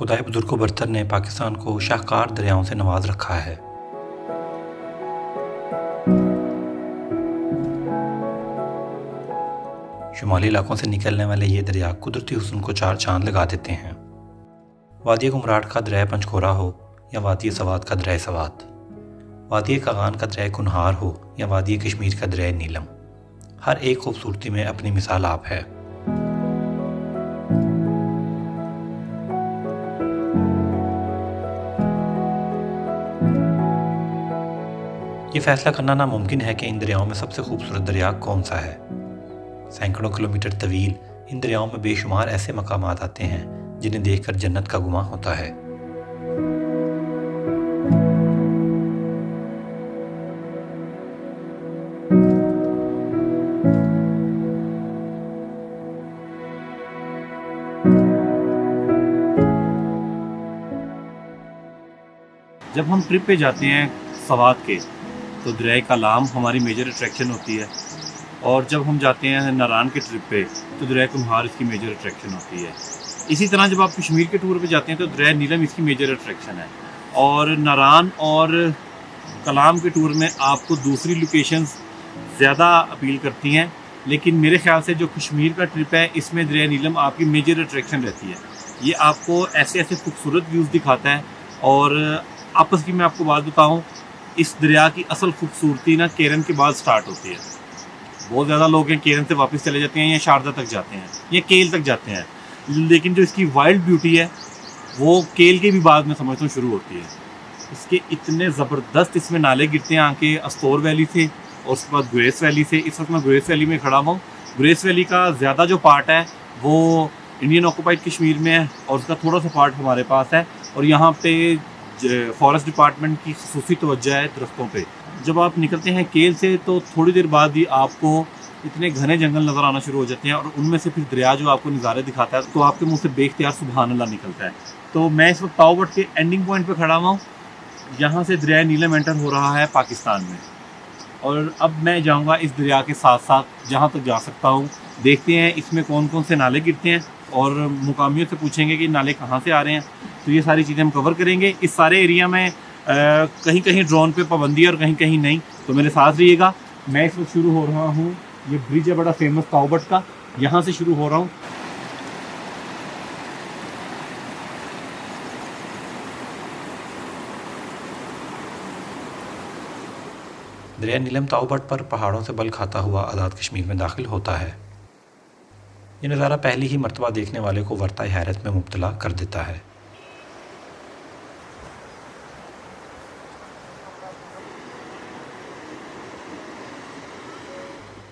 खुदाई बुजुर्ग बरतर ने पाकिस्तान को शाहकार दरियाओं से नवाज रखा है। शुमाली इलाकों से निकलने वाले ये दरिया कुदरती हुस्न को चार चांद लगा देते हैं। वादी गुमराट का दरिया पंचकोरा हो या वादी सवात का दरिया सवात, वादी कागान का दरिया कुनहार हो या वादी कश्मीर का दरिया नीलम, हर एक खूबसूरती में अपनी मिसाल आप है। ये फैसला करना नामुमकिन है कि इन दरियाओं में सबसे खूबसूरत दरिया कौन सा है। सैकड़ों किलोमीटर तवील इन दरियाओं में बेशुमार ऐसे मकामात आते हैं जिन्हें देखकर जन्नत का गुमां होता है। जब हम ट्रिप पे जाते हैं सवात के तो दरिया कलाम हमारी मेजर अट्रैक्शन होती है, और जब हम जाते हैं नारान के ट्रिप पे तो दरिया कुम्हार इसकी मेजर अट्रैक्शन होती है। इसी तरह जब आप कश्मीर के टूर पे जाते हैं तो दरिया नीलम इसकी मेजर अट्रैक्शन है, और नारान और कलाम के टूर में आपको दूसरी लोकेशंस ज़्यादा अपील करती हैं, लेकिन मेरे ख्याल से जो कश्मीर का ट्रिप है इसमें दरिया नीलम आपकी मेजर अट्रैक्शन रहती है। ये आपको ऐसे ऐसे खूबसूरत व्यूज़ दिखाता है। और आपस की मैं आपको बात बताऊं, इस दरिया की असल खूबसूरती ना केरन के बाद स्टार्ट होती है। बहुत ज़्यादा लोग हैं केरन से वापस चले जाते हैं या शारदा तक जाते हैं या केल तक जाते हैं, लेकिन जो इसकी वाइल्ड ब्यूटी है वो केल के भी बाद में समझता हूँ शुरू होती है। इसके इतने ज़बरदस्त इसमें नाले गिरते हैं आके अस्तोर वैली से और उसके बाद ग्रेस वैली से। इस वक्त मैं ग्रेस वैली में खड़ा हूँ। ग्रेस वैली का ज़्यादा जो पार्ट है वो इंडियन ऑक्यूपाइड कश्मीर में है और उसका थोड़ा सा पार्ट हमारे पास है, और यहाँ पे फॉरेस्ट डिपार्टमेंट की खसूसी तवज्जो है दरख्तों पे। जब आप निकलते हैं केल से तो थोड़ी देर बाद ही आपको इतने घने जंगल नज़र आना शुरू हो जाते हैं, और उनमें से फिर दरिया जो आपको नज़ारे दिखाता है तो आपके मुंह से बेख्तियार सुभान अल्लाह निकलता है। तो मैं इस वक्त ताओबट के एंडिंग पॉइंट पे खड़ा हुआ हूँ। यहाँ से दरिया नीलम एंटर हो रहा है पाकिस्तान में, और अब मैं जाऊँगा इस दरिया के साथ साथ जहाँ तक जा सकता हूँ। देखते हैं इसमें कौन कौन से नाले गिरते हैं, और मुकामियों से पूछेंगे कि नाले कहाँ से आ रहे हैं। तो ये सारी चीज़ें हम कवर करेंगे। इस सारे एरिया में कहीं कहीं ड्रोन पे पाबंदी है और कहीं कहीं नहीं, तो मेरे साथ रहिएगा। मैं इस वक्त शुरू हो रहा हूँ, ये ब्रिज है बड़ा फेमस ताओबट का, यहाँ से शुरू हो रहा हूँ। दरिया नीलम ताओबट पर पहाड़ों से बल खाता हुआ आज़ाद कश्मीर में दाखिल होता है। ये नज़ारा पहली ही मर्तबा देखने वाले को वर्ताए हैरत में मुब्तला कर देता है।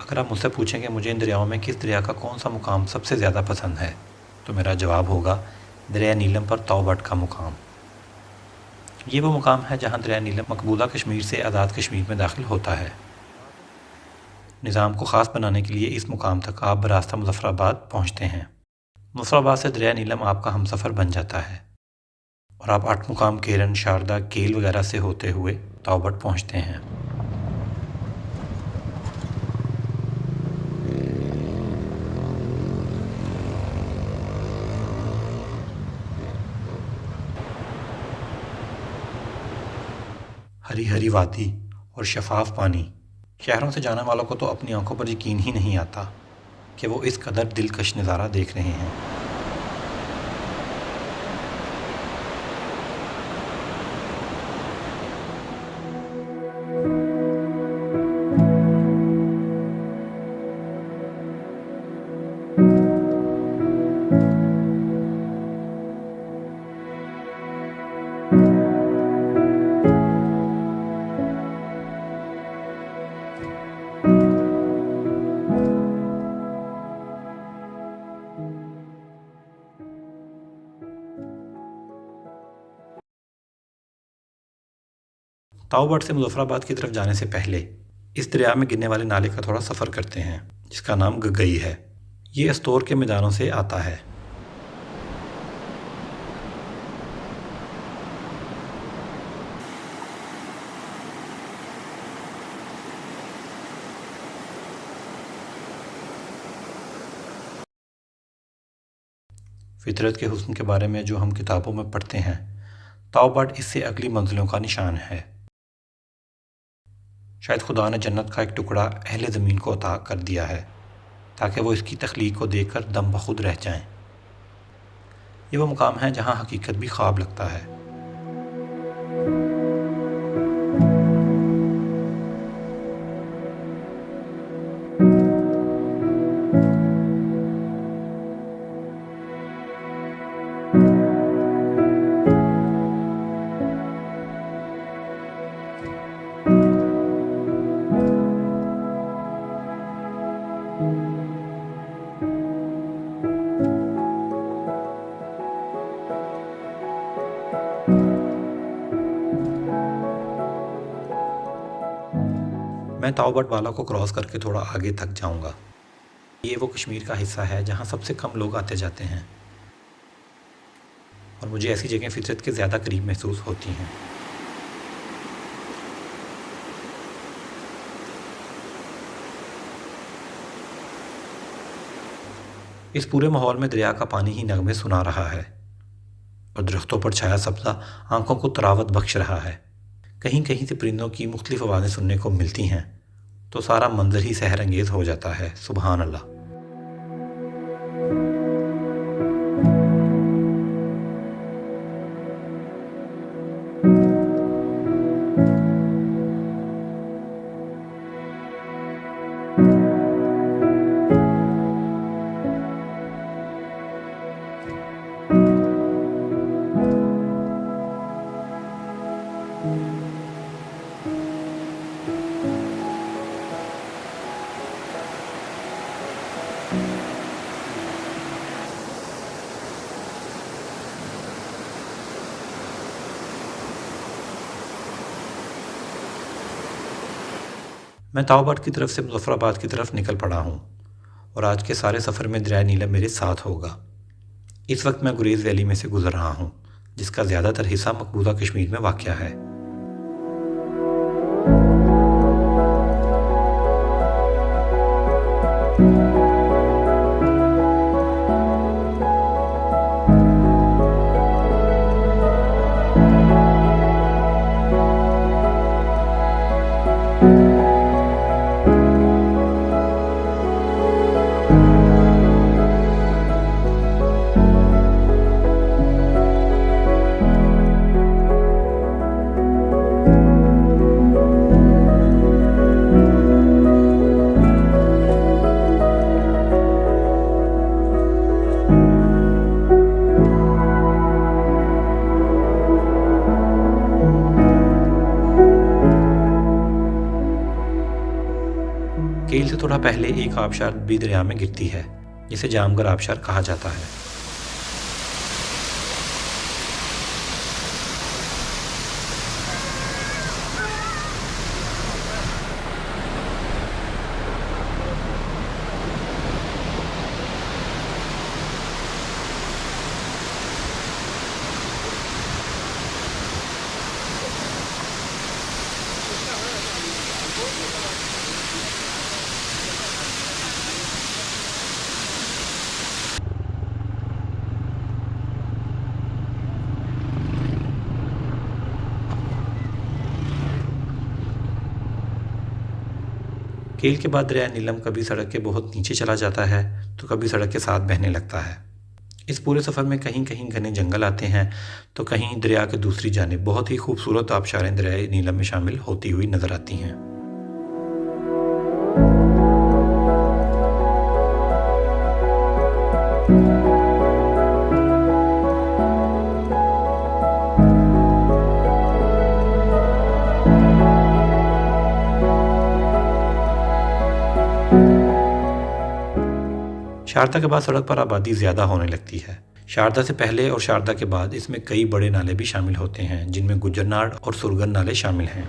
अगर आप मुझसे पूछें कि मुझे इन दरियाओं में किस दरिया का कौन सा मुकाम सबसे ज़्यादा पसंद है, तो मेरा जवाब होगा दरिया नीलम पर ताओबट का मुकाम। ये वो मुकाम है जहाँ दरिया नीलम मकबूजा कश्मीर से आज़ाद कश्मीर में दाखिल होता है। निज़ाम को ख़ास बनाने के लिए इस मुकाम तक आप बरास्ता मुज़फ़्फ़राबाद पहुँचते हैं। मुज़फ़्फ़राबाद से दरिया नीलम आपका हमसफ़र बन जाता है और आप 8 मुकाम केरन, शारदा, केल वगैरह से होते हुए ताओबट पहुँचते हैं। हरी हरी वादी और शफाफ पानी, शहरों से जाने वालों को तो अपनी आंखों पर यकीन ही नहीं आता कि वो इस कदर दिलकश नज़ारा देख रहे हैं। ताओबट से मुज़फ़्फ़राबाद की तरफ जाने से पहले इस दरिया में गिरने वाले नाले का थोड़ा सफ़र करते हैं जिसका नाम गगई है। ये अस्तोर के मैदानों से आता है। फितरत के हुस्न के बारे में जो हम किताबों में पढ़ते हैं, ताओबाट इससे अगली मंजिलों का निशान है। शायद खुदा ने जन्नत का एक टुकड़ा अहले ज़मीन को अता कर दिया है ताकि वो इसकी तख्लीक को देखकर दम बखुद रह जाएं। ये वो मुकाम है जहाँ हकीकत भी ख्वाब लगता है। मैं ताओबाट वाला को क्रॉस करके थोड़ा आगे तक जाऊंगा। ये वो कश्मीर का हिस्सा है जहाँ सबसे कम लोग आते जाते हैं और मुझे ऐसी जगह फितरत के ज़्यादा करीब महसूस होती हैं। इस पूरे माहौल में दरिया का पानी ही नगमे सुना रहा है और दरख्तों पर छाया सब्ज़ा आंखों को तरावत बख्श रहा है। कहीं कहीं से परिंदों की मुख्तलिफ आवाज़ें सुनने को मिलती हैं तो सारा मंजर ही सहर अंगेज़ हो जाता है। सुबहान अल्लाह। मैं ताओबाट की तरफ से मुजफ्फराबाद की तरफ निकल पड़ा हूँ और आज के सारे सफ़र में दरिया नीलम मेरे साथ होगा। इस वक्त मैं गुरेज़ वैली में से गुज़र रहा हूँ जिसका ज़्यादातर हिस्सा मकबूजा कश्मीर में वाक़या है। केल से थोड़ा पहले एक आबशार भी दरिया में गिरती है जिसे जामगर आबशार कहा जाता है। केल के बाद दरिया नीलम कभी सड़क के बहुत नीचे चला जाता है तो कभी सड़क के साथ बहने लगता है। इस पूरे सफ़र में कहीं कहीं घने जंगल आते हैं तो कहीं दरिया के दूसरी जानिब बहुत ही खूबसूरत आबशारें दरिया नीलम में शामिल होती हुई नज़र आती हैं। शारदा के बाद सड़क पर आबादी ज़्यादा होने लगती है। शारदा से पहले और शारदा के बाद इसमें कई बड़े नाले भी शामिल होते हैं जिनमें गुजरनाड़ और सुरगन नाले शामिल हैं।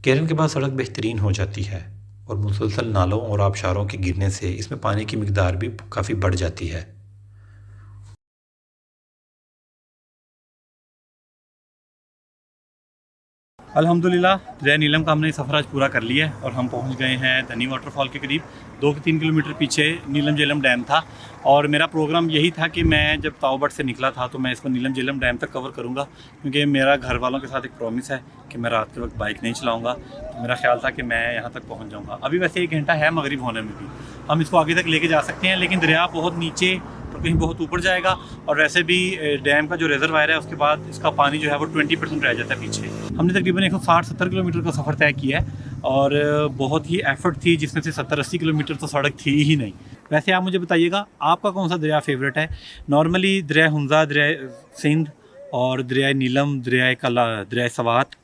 केरल के बाद सड़क बेहतरीन हो जाती है और मुसलसल नालों और आबशारों के गिरने से इसमें पानी की मिकदार भी काफ़ी बढ़ जाती है। अल्हम्दुलिल्लाह दरिया नीलम का हमने सफ़र आज पूरा कर लिया है और हम पहुंच गए हैं धनी वाटरफॉल के करीब। 2-3 किलोमीटर पीछे नीलम झेलम डैम था और मेरा प्रोग्राम यही था कि मैं जब ताओबट से निकला था तो मैं इसको नीलम झेलम डैम तक कवर करूंगा, क्योंकि मेरा घर वालों के साथ एक प्रॉमिस है कि मैं रात के वक्त बाइक नहीं चलाऊँगा। तो मेरा ख्याल था कि मैं यहाँ तक पहुँच जाऊँगा। अभी वैसे 1 घंटा है मगरिब होने में भी, हम इसको आगे तक लेके जा सकते हैं, लेकिन दरिया बहुत नीचे और कहीं बहुत ऊपर जाएगा और वैसे भी डैम का जो रिजर्वायर है उसके बाद इसका पानी जो है वो 20% रह जाता है पीछे। हमने तकरीबन 160-70 किलोमीटर का सफ़र तय किया है और बहुत ही एफर्ट थी, जिसमें से 70-80 किलोमीटर तो सड़क थी ही नहीं। वैसे आप मुझे बताइएगा आपका कौन सा दरिया फेवरेट है। नॉर्मली दरिया हुंजा, दरिया सिंध और दरिया नीलम, दरिया कला, दरिया सवात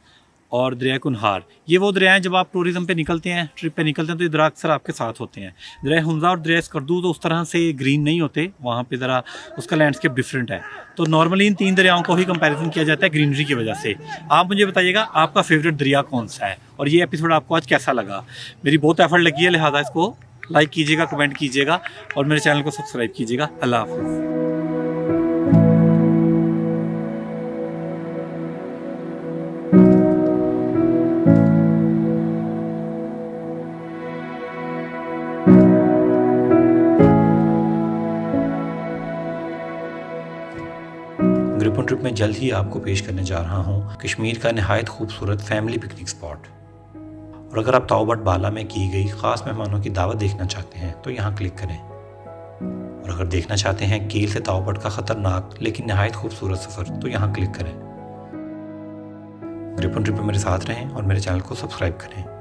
और दरिया कुनहार, ये वो दरिया हैं जब आप टूरिज़म पे निकलते हैं, ट्रिप पे निकलते हैं तो ये दरिया अक्सर आपके साथ होते हैं। दरिया हुंजा और दरिया स्कर्दू तो उस तरह से ग्रीन नहीं होते, वहाँ पे ज़रा उसका लैंडस्केप डिफरेंट है। तो नॉर्मली इन 3 दरियाओं को ही कंपैरिजन किया जाता है ग्रीनरी की वजह से। आप मुझे बताइएगा आपका फेवरेट दरिया कौन सा है और ये एपिसोड आपको आज कैसा लगा। मेरी बहुत एफर्ट लगी है, लिहाजा इसको लाइक कीजिएगा, कमेंट कीजिएगा और मेरे चैनल को सब्सक्राइब कीजिएगा। अल्लाह हाफ़िज़। ग्रिपन ट्रिप में जल्द ही आपको पेश करने जा रहा हूँ कश्मीर का नहायत खूबसूरत फैमिली पिकनिक स्पॉट। और अगर आप ताओबट बाला में की गई ख़ास मेहमानों की दावत देखना चाहते हैं तो यहाँ क्लिक करें। और अगर देखना चाहते हैं कील से ताओबट का ख़तरनाक लेकिन नहायत खूबसूरत सफ़र तो यहाँ क्लिक करें। ग्रिपन ट्रिप में मेरे साथ रहें और मेरे चैनल को सब्सक्राइब करें।